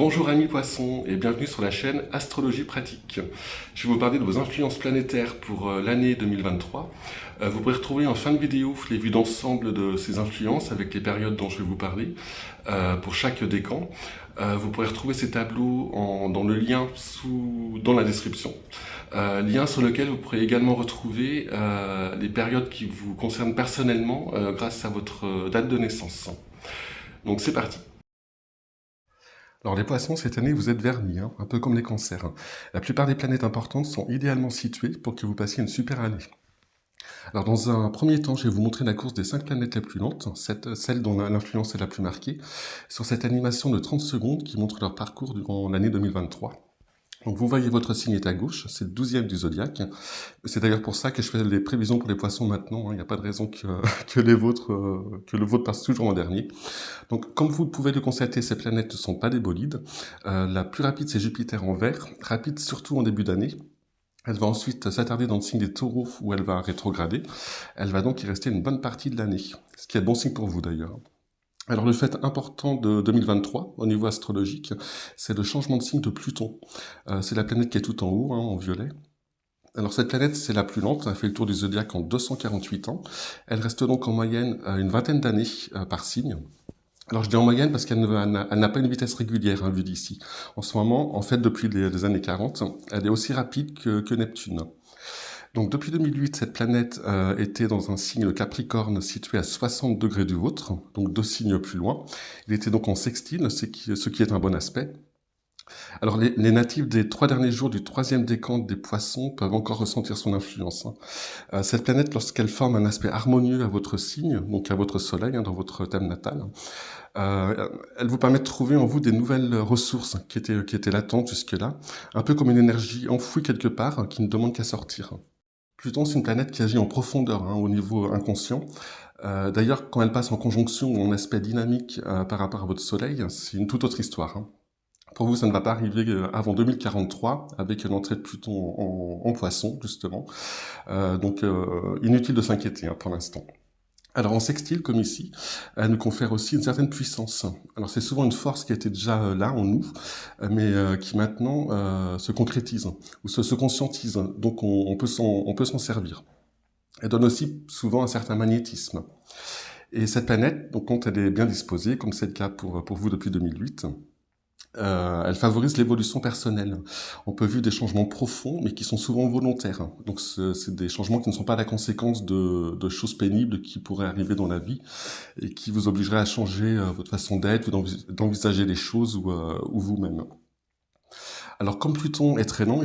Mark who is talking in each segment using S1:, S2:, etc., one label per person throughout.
S1: Bonjour amis poissons et bienvenue sur la chaîne Astrologie Pratique. Je vais vous parler de vos influences planétaires pour l'année 2023. Vous pourrez retrouver en fin de vidéo les vues d'ensemble de ces influences avec les périodes dont je vais vous parler pour chaque décan. Vous pourrez retrouver ces tableaux dans le lien dans la description. Lien sur lequel vous pourrez également retrouver les périodes qui vous concernent personnellement grâce à votre date de naissance. Donc c'est parti. Alors les poissons, cette année, vous êtes vernis, un peu comme les cancers. La plupart des planètes importantes sont idéalement situées pour que vous passiez une super année. Alors dans un premier temps, je vais vous montrer la course des 5 planètes les plus lentes, celle dont l'influence est la plus marquée, sur cette animation de 30 secondes qui montre leur parcours durant l'année 2023. Donc vous voyez votre signe est à gauche, c'est le 12e du zodiaque. C'est d'ailleurs pour ça que je fais les prévisions pour les poissons maintenant, il n'y a pas de raison que le vôtre passe toujours en dernier. Donc comme vous pouvez le constater, ces planètes ne sont pas des bolides. La plus rapide c'est Jupiter en vert, rapide surtout en début d'année. Elle va ensuite s'attarder dans le signe des taureaux où elle va rétrograder. Elle va donc y rester une bonne partie de l'année, ce qui est bon signe pour vous d'ailleurs. Alors le fait important de 2023 au niveau astrologique, c'est le changement de signe de Pluton. C'est la planète qui est tout en haut, en violet. Alors cette planète, c'est la plus lente, elle fait le tour du zodiaque en 248 ans. Elle reste donc en moyenne une vingtaine d'années par signe. Alors je dis en moyenne parce qu'elle n'a pas une vitesse régulière vue d'ici. En ce moment, en fait depuis les années 40, elle est aussi rapide que Neptune. Donc depuis 2008, cette planète était dans un signe le Capricorne situé à 60 degrés du vôtre, donc 2 signes plus loin. Il était donc en sextile, ce qui est un bon aspect. Alors les natifs des 3 derniers jours du 3e décan des poissons peuvent encore ressentir son influence. Cette planète, lorsqu'elle forme un aspect harmonieux à votre signe, donc à votre soleil, dans votre thème natal, elle vous permet de trouver en vous des nouvelles ressources qui étaient latentes jusque-là, un peu comme une énergie enfouie quelque part qui ne demande qu'à sortir. Pluton, c'est une planète qui agit en profondeur, au niveau inconscient. D'ailleurs, quand elle passe en conjonction ou en aspect dynamique par rapport à votre Soleil, c'est une toute autre histoire. Pour vous, ça ne va pas arriver avant 2043, avec une entrée de Pluton en Poisson, justement. Donc, inutile de s'inquiéter pour l'instant. Alors en sextile, comme ici, elle nous confère aussi une certaine puissance. Alors c'est souvent une force qui était déjà là en nous, mais qui maintenant se concrétise ou se conscientise. Donc on peut s'en servir. Elle donne aussi souvent un certain magnétisme. Et cette planète, donc quand elle est bien disposée, comme c'est le cas pour vous depuis 2008, elle favorise l'évolution personnelle. On peut vivre des changements profonds, mais qui sont souvent volontaires. Donc c'est des changements qui ne sont pas la conséquence de choses pénibles qui pourraient arriver dans la vie et qui vous obligeraient à changer votre façon d'être ou d'envisager les choses ou vous-même. Alors comme Pluton est très lent,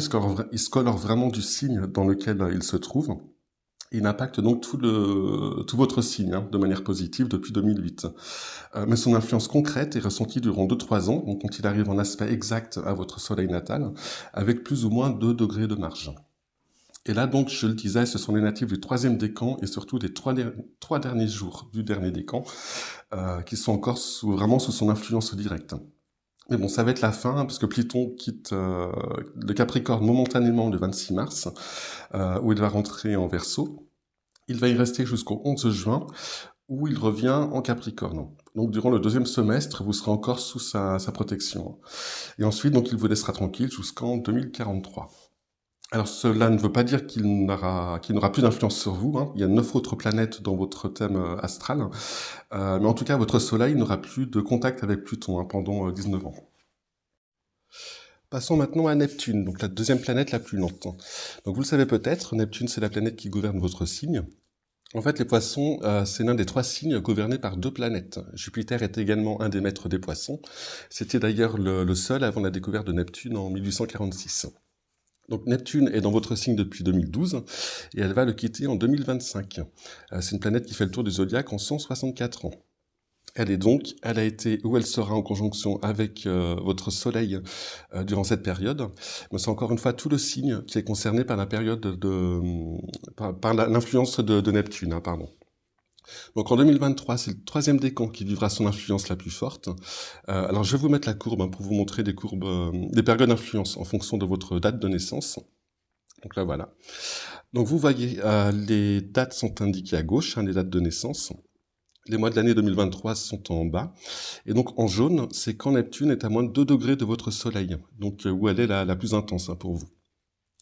S1: il se colore vraiment du signe dans lequel il se trouve. Il impacte donc tout votre signe de manière positive depuis 2008. Mais son influence concrète est ressentie durant 2-3 ans, donc quand il arrive en aspect exact à votre soleil natal, avec plus ou moins 2 degrés de marge. Et là donc, je le disais, ce sont les natifs du 3e décan et surtout des 3 derniers jours du dernier décan qui sont encore vraiment sous son influence directe. Mais bon, ça va être la fin, parce que Pluton quitte le Capricorne momentanément le 26 mars, où il va rentrer en Verseau. Il va y rester jusqu'au 11 juin, où il revient en Capricorne. Donc durant le 2e semestre, vous serez encore sous sa protection. Et ensuite, donc, il vous laissera tranquille jusqu'en 2043. Alors cela ne veut pas dire qu'il n'aura plus d'influence sur vous. Il y a 9 autres planètes dans votre thème astral. Mais en tout cas, votre Soleil n'aura plus de contact avec Pluton pendant 19 ans. Passons maintenant à Neptune, donc la 2e planète la plus lente. Donc vous le savez peut-être, Neptune c'est la planète qui gouverne votre signe. En fait, les poissons, c'est l'un des 3 signes gouvernés par 2 planètes. Jupiter est également un des maîtres des poissons. C'était d'ailleurs le seul avant la découverte de Neptune en 1846. Donc Neptune est dans votre signe depuis 2012 et elle va le quitter en 2025. C'est une planète qui fait le tour du zodiaque en 164 ans. Elle a été où elle sera en conjonction avec votre Soleil durant cette période. Mais c'est encore une fois tout le signe qui est concerné par la période par l'influence de Neptune, pardon. Donc en 2023, c'est le 3e décan qui vivra son influence la plus forte. Alors je vais vous mettre la courbe pour vous montrer des périodes d'influence en fonction de votre date de naissance. Donc là voilà. Donc vous voyez, les dates sont indiquées à gauche, les dates de naissance. Les mois de l'année 2023 sont en bas. Et donc en jaune, c'est quand Neptune est à moins de 2 degrés de votre Soleil, donc où elle est la plus intense pour vous.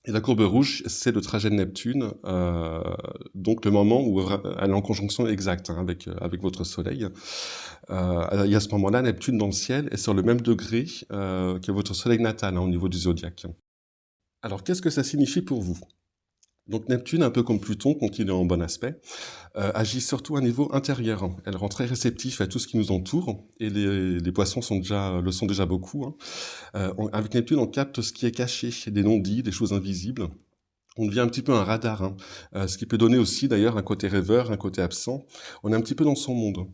S1: Et la courbe rouge, c'est le trajet de Neptune, donc le moment où elle est en conjonction exacte avec votre Soleil. Il y a ce moment-là, Neptune dans le ciel est sur le même degré que votre Soleil natal au niveau du zodiaque. Alors qu'est-ce que ça signifie pour vous? Donc Neptune, un peu comme Pluton, quand il est en bon aspect, agit surtout à un niveau intérieur. Elle rend très réceptif à tout ce qui nous entoure, et les poissons le sont déjà beaucoup. Avec Neptune, on capte ce qui est caché, des non-dits, des choses invisibles. On devient un petit peu un radar, ce qui peut donner aussi d'ailleurs un côté rêveur, un côté absent. On est un petit peu dans son monde.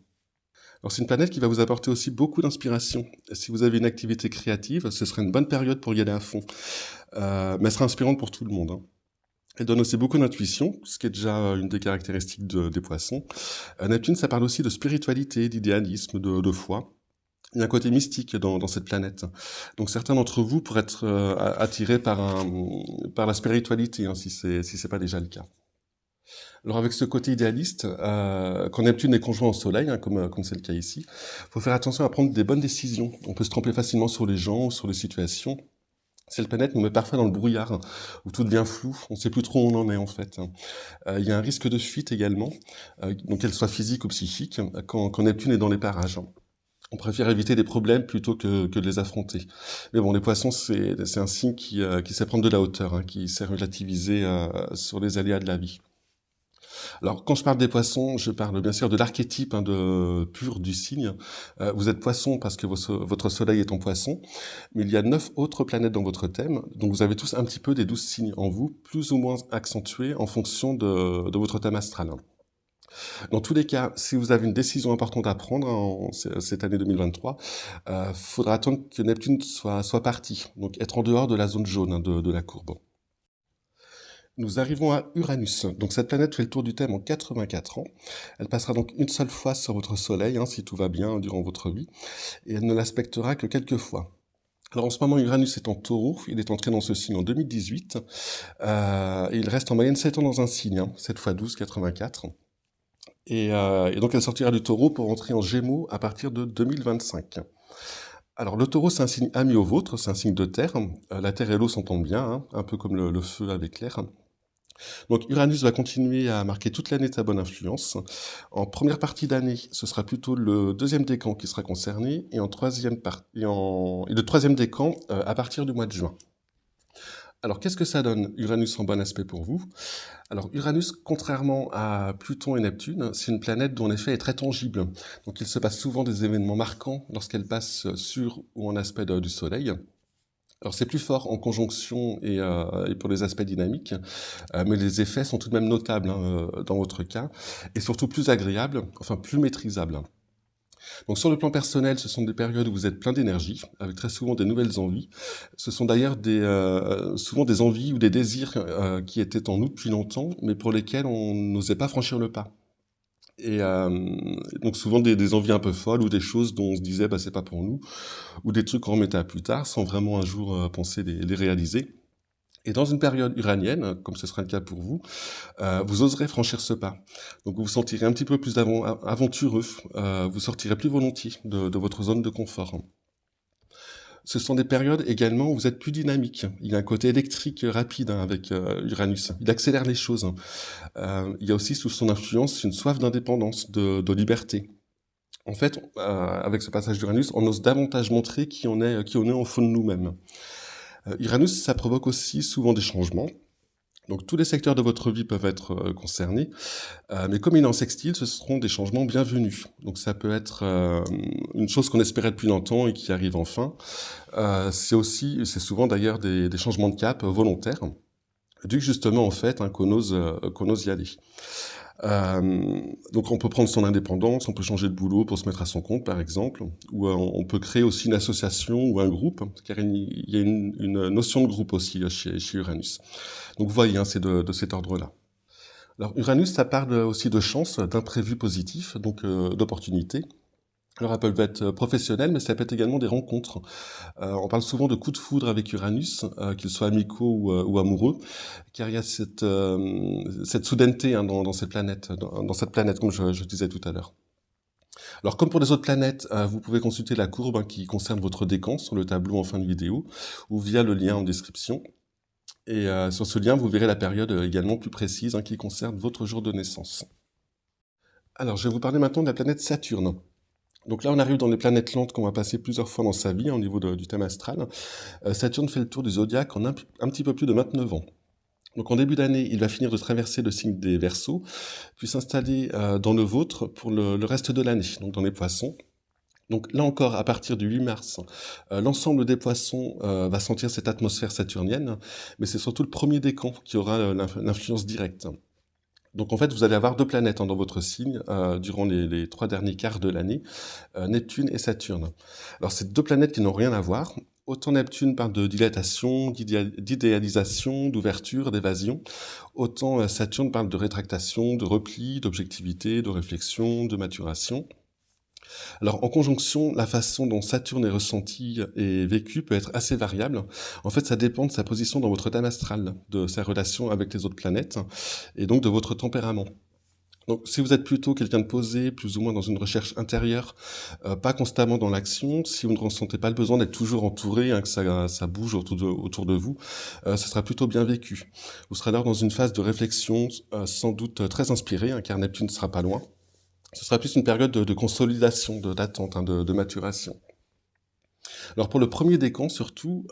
S1: Alors c'est une planète qui va vous apporter aussi beaucoup d'inspiration. Si vous avez une activité créative, ce serait une bonne période pour y aller à fond. Mais elle sera inspirante pour tout le monde. Elle donne aussi beaucoup d'intuition, ce qui est déjà une des caractéristiques des poissons. Neptune, ça parle aussi de spiritualité, d'idéalisme, de foi. Il y a un côté mystique dans cette planète. Donc certains d'entre vous pourraient être attirés par la spiritualité, si c'est pas déjà le cas. Alors avec ce côté idéaliste, quand Neptune est conjoint au Soleil, comme c'est le cas ici, il faut faire attention à prendre des bonnes décisions. On peut se tromper facilement sur les gens ou sur les situations. Cette planète nous met parfois dans le brouillard, où tout devient flou, on ne sait plus trop où on en est en fait. Il y a un risque de fuite également, donc qu'elle soit physique ou psychique, quand Neptune est dans les parages. On préfère éviter des problèmes plutôt que de les affronter. Mais bon, les poissons, c'est un signe qui sait prendre de la hauteur, qui sait relativiser sur les aléas de la vie. Alors, quand je parle des poissons, je parle bien sûr de l'archétype pur du signe. Vous êtes poisson parce que votre soleil est en poisson, mais il y a 9 autres planètes dans votre thème, donc vous avez tous un petit peu des 12 signes en vous, plus ou moins accentués en fonction de votre thème astral. Dans tous les cas, si vous avez une décision importante à prendre cette année 2023, faudra attendre que Neptune soit parti, donc être en dehors de la zone jaune de la courbe. Nous arrivons à Uranus. Donc cette planète fait le tour du thème en 84 ans. Elle passera donc une seule fois sur votre Soleil, si tout va bien durant votre vie, et elle ne l'aspectera que quelques fois. Alors en ce moment, Uranus est en taureau, il est entré dans ce signe en 2018, et il reste en moyenne 7 ans dans un signe, 7 x 12, 84. Et donc elle sortira du taureau pour entrer en gémeaux à partir de 2025. Alors le taureau, c'est un signe ami au vôtre, c'est un signe de terre. La terre et l'eau s'entendent bien, un peu comme le feu avec l'air. Donc Uranus va continuer à marquer toute l'année de sa bonne influence. En première partie d'année, ce sera plutôt le deuxième décan qui sera concerné, et le troisième décan à partir du mois de juin. Alors qu'est-ce que ça donne, Uranus en bon aspect pour vous? Alors Uranus, contrairement à Pluton et Neptune, c'est une planète dont l'effet est très tangible. Donc il se passe souvent des événements marquants lorsqu'elle passe sur ou en aspect du Soleil. Alors c'est plus fort en conjonction et pour les aspects dynamiques, mais les effets sont tout de même notables dans votre cas, et surtout plus agréables, enfin plus maîtrisables. Donc sur le plan personnel, ce sont des périodes où vous êtes plein d'énergie, avec très souvent des nouvelles envies. Ce sont d'ailleurs souvent des envies ou des désirs qui étaient en nous depuis longtemps, mais pour lesquels on n'osait pas franchir le pas. Et donc souvent des envies un peu folles ou des choses dont on se disait c'est pas pour nous, ou des trucs qu'on remettait à plus tard sans vraiment un jour penser les réaliser. Et dans une période uranienne, comme ce sera le cas pour vous, vous oserez franchir ce pas. Donc vous vous sentirez un petit peu plus aventureux, vous sortirez plus volontiers de votre zone de confort. Ce sont des périodes également où vous êtes plus dynamique. Il y a un côté électrique rapide avec Uranus. Il accélère les choses. Il y a aussi sous son influence une soif d'indépendance, de liberté. En fait, avec ce passage d'Uranus, on ose davantage montrer qui on est au fond de nous-mêmes. Uranus, ça provoque aussi souvent des changements. Donc tous les secteurs de votre vie peuvent être concernés, mais comme il est en sextile, ce seront des changements bienvenus. Donc ça peut être une chose qu'on espérait depuis longtemps et qui arrive enfin. C'est souvent d'ailleurs des changements de cap volontaires, dû justement en fait qu'on ose y aller. Donc on peut prendre son indépendance, on peut changer de boulot pour se mettre à son compte par exemple, ou on peut créer aussi une association ou un groupe, car il y a une notion de groupe aussi chez Uranus. Donc vous voyez, c'est de cet ordre-là. Alors Uranus, ça parle aussi de chance, d'imprévus positifs, donc d'opportunités. Alors, elles peuvent être professionnelles, mais ça peut être également des rencontres. On parle souvent de coups de foudre avec Uranus, qu'ils soient amicaux ou amoureux, car il y a cette soudaineté dans cette planète, comme je disais tout à l'heure. Alors comme pour les autres planètes, vous pouvez consulter la courbe qui concerne votre décan sur le tableau en fin de vidéo ou via le lien en description. Et sur ce lien, vous verrez la période également plus précise qui concerne votre jour de naissance. Alors je vais vous parler maintenant de la planète Saturne. Donc là, on arrive dans les planètes lentes qu'on va passer plusieurs fois dans sa vie au niveau du thème astral. Saturne fait le tour du zodiaque en un petit peu plus de 29 ans. Donc en début d'année, il va finir de traverser le signe des Verseaux, puis s'installer dans le vôtre pour le reste de l'année, donc dans les Poissons. Donc là encore, à partir du 8 mars, l'ensemble des Poissons va sentir cette atmosphère saturnienne, mais c'est surtout le premier décan qui aura l'influence directe. Donc en fait, vous allez avoir deux planètes dans votre signe durant les 3 derniers quarts de l'année, Neptune et Saturne. Alors c'est deux planètes qui n'ont rien à voir. Autant Neptune parle de dilatation, d'idéalisation, d'ouverture, d'évasion, autant Saturne parle de rétractation, de repli, d'objectivité, de réflexion, de maturation. Alors en conjonction, la façon dont Saturne est ressenti et vécu peut être assez variable. En fait, ça dépend de sa position dans votre thème astral, de sa relation avec les autres planètes, et donc de votre tempérament. Donc, si vous êtes plutôt quelqu'un de posé, plus ou moins dans une recherche intérieure, pas constamment dans l'action, si vous ne ressentez pas le besoin d'être toujours entouré, que ça bouge autour de vous, ce sera plutôt bien vécu. Vous serez alors dans une phase de réflexion, sans doute très inspirée, car Neptune ne sera pas loin. Ce sera plus une période de consolidation, d'attente, de maturation. Alors pour le premier décan, surtout,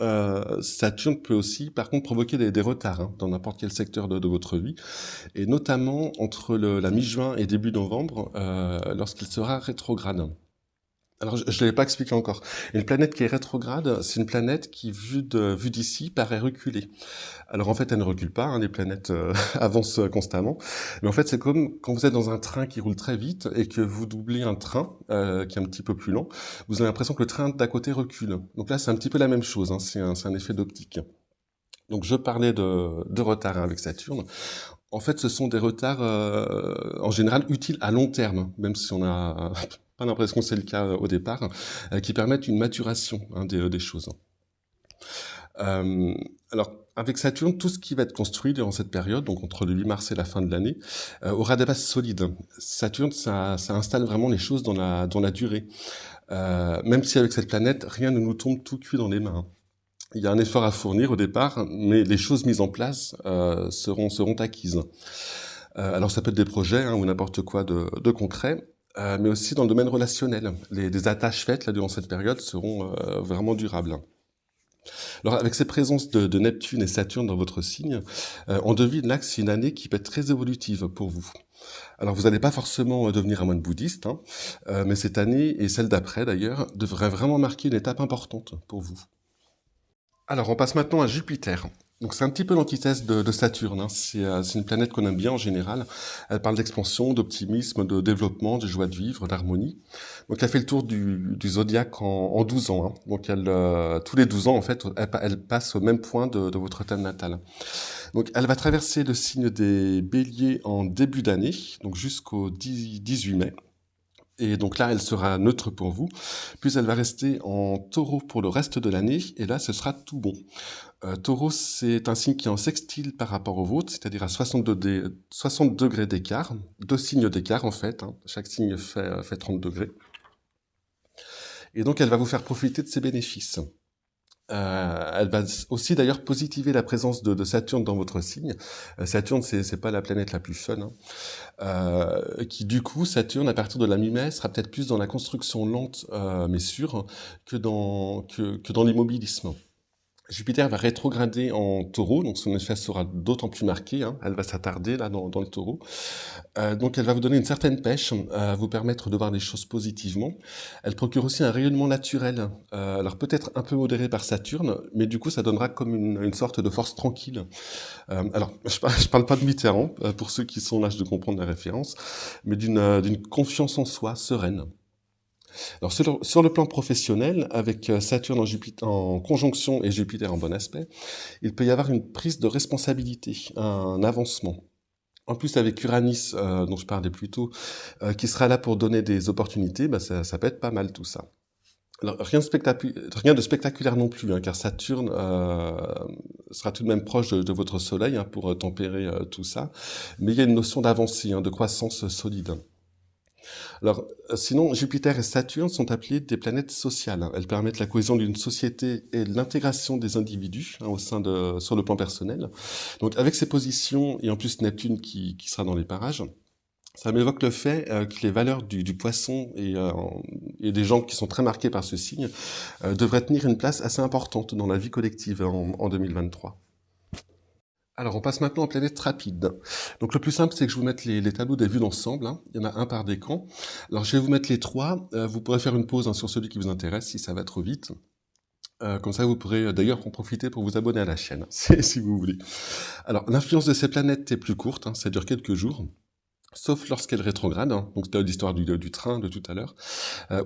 S1: Saturne peut aussi, par contre, provoquer des retards dans n'importe quel secteur de votre vie, et notamment entre la mi-juin et début novembre, lorsqu'il sera rétrograde. Alors, je ne l'avais pas expliqué encore. Une planète qui est rétrograde, c'est une planète qui, vue d'ici, paraît reculer. Alors, en fait, elle ne recule pas, les planètes avancent constamment. Mais en fait, c'est comme quand vous êtes dans un train qui roule très vite et que vous doublez un train qui est un petit peu plus lent, vous avez l'impression que le train d'à côté recule. Donc là, c'est un petit peu la même chose, c'est un effet d'optique. Donc, je parlais de retard avec Saturne. En fait, ce sont des retards, en général, utiles à long terme, même si on a pas l'impression que c'est le cas au départ, qui permettent une maturation des choses. Alors, avec Saturne, tout ce qui va être construit durant cette période, donc entre le 8 mars et la fin de l'année, aura des bases solides. Saturne, ça installe vraiment les choses dans la durée. Même si avec cette planète, rien ne nous tombe tout cuit dans les mains. Il y a un effort à fournir au départ, mais les choses mises en place seront acquises. Alors ça peut être des projets ou n'importe quoi de concret, mais aussi dans le domaine relationnel. Les attaches faites là, durant cette période seront vraiment durables. Alors avec ces présences de Neptune et Saturne dans votre signe, on devine là que c'est une année qui peut être très évolutive pour vous. Alors vous n'allez pas forcément devenir un moine bouddhiste, mais cette année, et celle d'après d'ailleurs, devrait vraiment marquer une étape importante pour vous. Alors, on passe maintenant à Jupiter. Donc, c'est un petit peu l'antithèse de Saturne. C'est une planète qu'on aime bien en général. Elle parle d'expansion, d'optimisme, de développement, de joie de vivre, d'harmonie. Donc, elle fait le tour du zodiaque en 12 ans. Donc, tous les 12 ans, en fait, elle passe au même point de votre thème natal. Donc, elle va traverser le signe des Béliers en début d'année, donc jusqu'au 18 mai. Et donc là, elle sera neutre pour vous, puis elle va rester en taureau pour le reste de l'année, et là, ce sera tout bon. Taureau, c'est un signe qui est en sextile par rapport au vôtre, c'est-à-dire à 60 degrés d'écart, 2 signes d'écart en fait, chaque signe fait 30 degrés. Et donc, elle va vous faire profiter de ses bénéfices. Elle va aussi d'ailleurs positiver la présence de Saturne dans votre signe. Saturne, c'est pas la planète la plus fun, qui du coup, Saturne, à partir de la mi-mai, sera peut-être plus dans la construction lente, mais sûre, que dans l'immobilisme. Jupiter va rétrograder en taureau, donc son effet sera d'autant plus marqué, elle va s'attarder là dans le taureau. Donc elle va vous donner une certaine pêche, vous permettre de voir les choses positivement. Elle procure aussi un rayonnement naturel, alors peut-être un peu modéré par Saturne, mais du coup ça donnera comme une sorte de force tranquille. Alors je parle pas de Mitterrand, pour ceux qui sont en âge de comprendre la référence, mais d'une confiance en soi sereine. Alors sur le plan professionnel, avec Saturne en conjonction et Jupiter en bon aspect, il peut y avoir une prise de responsabilité, un avancement. En plus, avec Uranus, dont je parlais plus tôt, qui sera là pour donner des opportunités, ça peut être pas mal tout ça. Alors, rien de spectaculaire non plus, car Saturne sera tout de même proche de votre Soleil pour tempérer tout ça, mais il y a une notion d'avancée, de croissance solide. Alors, sinon, Jupiter et Saturne sont appelées des planètes sociales, hein. Elles permettent la cohésion d'une société et l'intégration des individus, hein, sur le plan personnel. Donc, avec ces positions, et en plus Neptune qui sera dans les parages, ça m'évoque le fait que les valeurs du poisson et des gens qui sont très marqués par ce signe devraient tenir une place assez importante dans la vie collective en 2023. Alors, on passe maintenant aux planètes rapides. Donc, le plus simple, c'est que je vous mette les tableaux des vues d'ensemble, hein. Il y en a un par décan. Alors, je vais vous mettre les trois. Vous pourrez faire une pause, hein, sur celui qui vous intéresse, si ça va trop vite. Comme ça, vous pourrez d'ailleurs en profiter pour vous abonner à la chaîne, si vous voulez. Alors, l'influence de ces planètes est plus courte, hein, ça dure quelques jours. Sauf lorsqu'elles rétrogradent, hein, donc c'était l'histoire du train de tout à l'heure,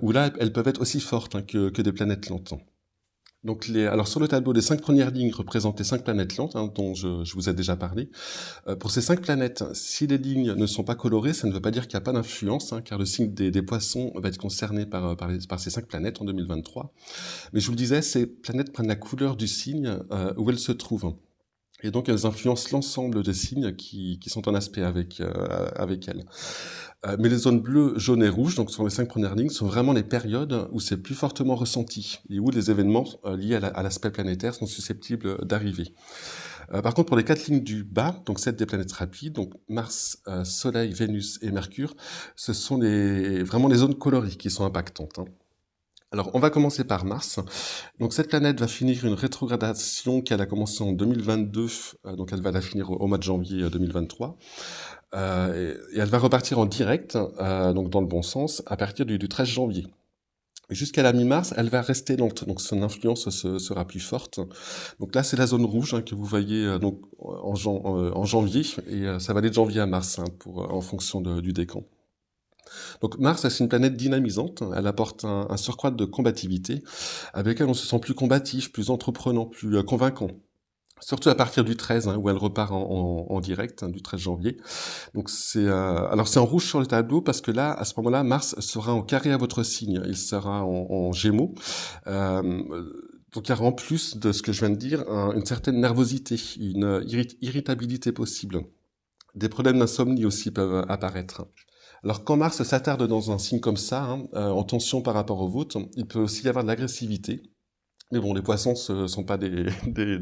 S1: où là, elles peuvent être aussi fortes, hein, que des planètes lentes. Donc alors sur le tableau, les 5 premières lignes représentent les 5 planètes lentes, hein, dont je vous ai déjà parlé. Pour ces 5 planètes, si les lignes ne sont pas colorées, ça ne veut pas dire qu'il n'y a pas d'influence, hein, car le signe des poissons va être concerné par ces 5 planètes en 2023. Mais je vous le disais, ces planètes prennent la couleur du signe où elles se trouvent. Et donc elles influencent l'ensemble des signes qui sont en aspect avec elles. Mais les zones bleues, jaunes et rouges, donc sur les 5 premières lignes, sont vraiment les périodes où c'est plus fortement ressenti et où les événements liés à l'aspect planétaire sont susceptibles d'arriver. Par contre, pour les 4 lignes du bas, donc celles des planètes rapides, donc Mars, Soleil, Vénus et Mercure, ce sont vraiment les zones colorées qui sont impactantes, hein. Alors, on va commencer par Mars. Donc, cette planète va finir une rétrogradation qu'elle a commencé en 2022, donc elle va la finir au mois de janvier 2023. Et elle va repartir en direct, donc dans le bon sens, à partir du 13 janvier. Jusqu'à la mi-mars, elle va rester lente, donc son influence sera plus forte. Donc là, c'est la zone rouge, hein, que vous voyez donc en janvier, et ça va aller de janvier à mars, hein, en fonction du décan. Donc Mars, c'est une planète dynamisante, elle apporte un surcroît de combativité, avec elle on se sent plus combatif, plus entreprenant, plus convaincant. Surtout à partir du 13, hein, où elle repart en direct, hein, du 13 janvier. Donc alors c'est en rouge sur le tableau parce que là, à ce moment-là, Mars sera en carré à votre signe. Il sera en Gémeaux. Euh, donc il y aura en plus de ce que je viens de dire une certaine nervosité, une irritabilité possible. Des problèmes d'insomnie aussi peuvent apparaître. Alors quand Mars s'attarde dans un signe comme ça, hein, en tension par rapport au vôtre, il peut aussi y avoir de l'agressivité. Mais bon, les poissons ne sont pas des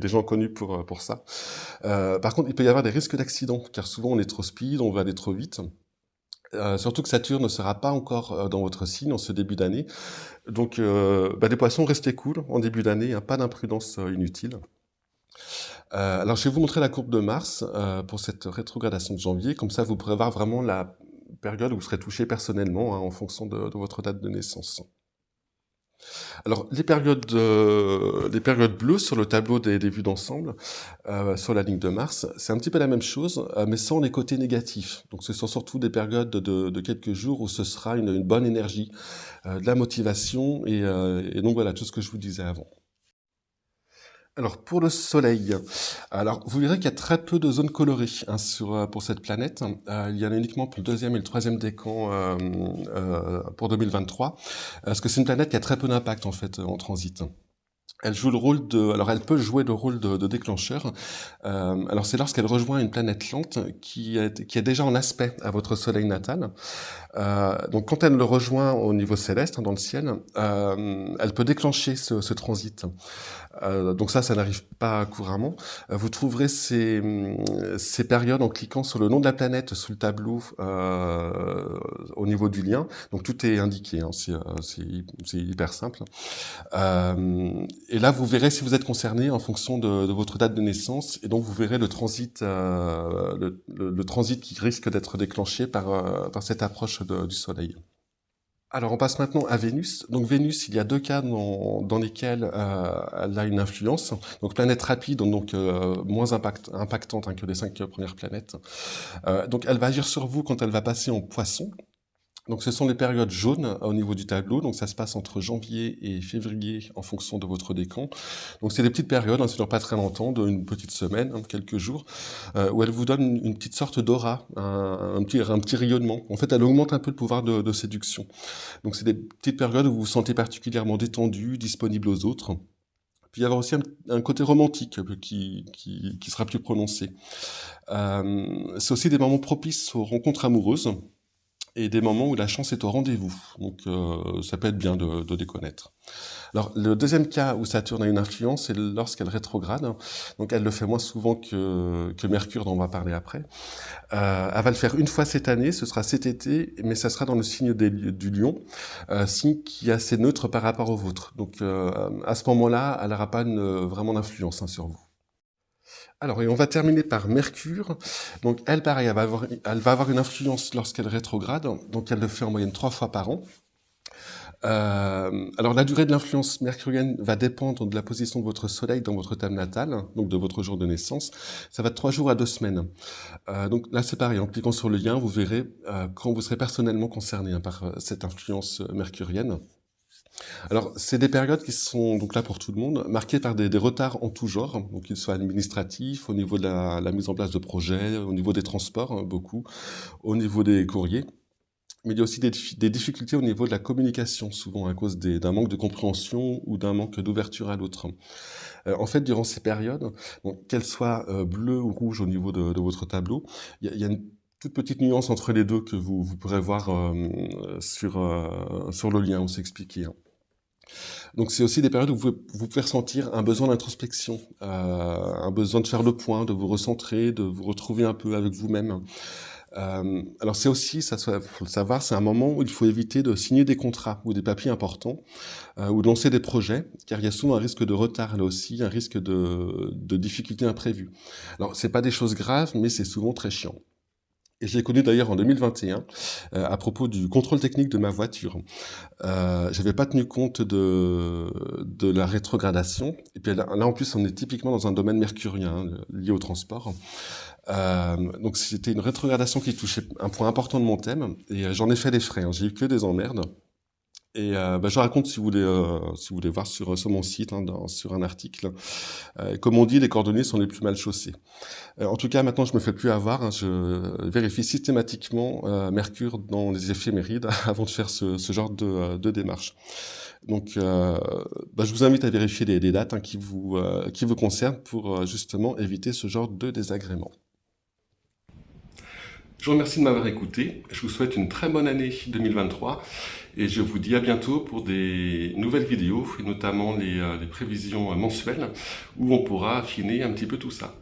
S1: gens connus pour ça. Par contre, il peut y avoir des risques d'accident, car souvent on est trop speed, on va aller trop vite. Surtout que Saturne ne sera pas encore dans votre signe en ce début d'année. Donc, les poissons, restez cool en début d'année, hein, pas d'imprudence inutile. Alors, je vais vous montrer la courbe de Mars pour cette rétrogradation de janvier. Comme ça, vous pourrez voir vraiment la période où vous serez touché personnellement, hein, en fonction de votre date de naissance. Alors, les périodes bleues sur le tableau des vues d'ensemble, sur la ligne de Mars, c'est un petit peu la même chose, mais sans les côtés négatifs. Donc, ce sont surtout des périodes de quelques jours où ce sera une bonne énergie, de la motivation, et donc voilà, tout ce que je vous disais avant. Alors, pour le Soleil, alors vous verrez qu'il y a très peu de zones colorées, hein, pour cette planète. Il y en a uniquement pour le deuxième et le troisième décan pour 2023, parce que c'est une planète qui a très peu d'impact en fait en transit. Elle joue le rôle alors elle peut jouer le rôle de déclencheur. Alors c'est lorsqu'elle rejoint une planète lente qui est déjà en aspect à votre Soleil natal. Donc quand elle le rejoint au niveau céleste, hein, dans le ciel, elle peut déclencher ce transit. Donc ça n'arrive pas couramment. Vous trouverez ces périodes en cliquant sur le nom de la planète sous le tableau au niveau du lien. Donc tout est indiqué, hein, c'est hyper simple. Et là, vous verrez si vous êtes concerné en fonction de votre date de naissance, et donc vous verrez le transit, le transit qui risque d'être déclenché par cette approche du Soleil. Alors, on passe maintenant à Vénus. Donc, Vénus, il y a 2 cas dans lesquels elle a une influence. Donc, planète rapide, donc moins impactante, hein, que les 5 premières planètes. Donc, elle va agir sur vous quand elle va passer en Poisson. Donc, ce sont les périodes jaunes au niveau du tableau. Donc, ça se passe entre janvier et février en fonction de votre décan. Donc, c'est des petites périodes, hein, ça ne dure pas très longtemps, d'une petite semaine, hein, quelques jours, où elle vous donne une petite sorte d'aura, un petit rayonnement. En fait, elle augmente un peu le pouvoir de séduction. Donc, c'est des petites périodes où vous vous sentez particulièrement détendu, disponible aux autres. Puis, il y avoir aussi un côté romantique qui sera plus prononcé. C'est aussi des moments propices aux rencontres amoureuses. et des moments où la chance est au rendez-vous. Donc ça peut être bien de les connaître. Alors le deuxième cas où Saturne a une influence, c'est lorsqu'elle rétrograde. Donc elle le fait moins souvent que Mercure, dont on va parler après. Elle va le faire une fois cette année, ce sera cet été, mais ça sera dans le signe du Lion, signe qui est assez neutre par rapport au vôtre. Donc à ce moment-là, elle n'aura pas vraiment d'influence sur vous. Alors, et on va terminer par Mercure. Donc, elle, pareil, elle va avoir une influence lorsqu'elle rétrograde. Donc, elle le fait en moyenne 3 fois par an. Alors, la durée de l'influence mercurienne va dépendre de la position de votre soleil dans votre thème natal, donc de votre jour de naissance. Ça va de 3 jours à 2 semaines. Donc là, c'est pareil. En cliquant sur le lien, vous verrez quand vous serez personnellement concerné par cette influence mercurienne. Alors, c'est des périodes qui sont, donc là pour tout le monde, marquées par des retards en tout genre, donc qu'ils soient administratifs, au niveau de la mise en place de projets, au niveau des transports, beaucoup, au niveau des courriers. Mais il y a aussi des difficultés au niveau de la communication, souvent à cause d'un manque de compréhension ou d'un manque d'ouverture à l'autre. En fait, durant ces périodes, donc, qu'elles soient bleues ou rouges au niveau de votre tableau, il y a une toute petite nuance entre les deux que vous pourrez voir sur le lien où c'est expliqué. Donc c'est aussi des périodes où vous pouvez ressentir un besoin d'introspection, un besoin de faire le point, de vous recentrer, de vous retrouver un peu avec vous-même. Alors c'est aussi, ça faut le savoir, c'est un moment où il faut éviter de signer des contrats ou des papiers importants ou de lancer des projets, car il y a souvent un risque de retard là aussi, un risque de difficultés imprévues. Alors c'est pas des choses graves, mais c'est souvent très chiant. Et je l'ai connu d'ailleurs en 2021 à propos du contrôle technique de ma voiture. J'avais pas tenu compte de la rétrogradation. Et puis là, en plus, on est typiquement dans un domaine mercurien lié au transport. Donc c'était une rétrogradation qui touchait un point important de mon thème. Et j'en ai fait les frais. J'ai eu que des emmerdes. Et je raconte si vous voulez voir sur mon site, sur un article. Comme on dit, les cordonniers sont les plus mal chaussés. En tout cas, maintenant, je me fais plus avoir. Je vérifie systématiquement Mercure dans les éphémérides avant de faire ce genre de démarche. Donc, je vous invite à vérifier les dates qui vous concernent pour justement éviter ce genre de désagrément. Je vous remercie de m'avoir écouté. Je vous souhaite une très bonne année 2023 et je vous dis à bientôt pour des nouvelles vidéos et notamment les prévisions mensuelles où on pourra affiner un petit peu tout ça.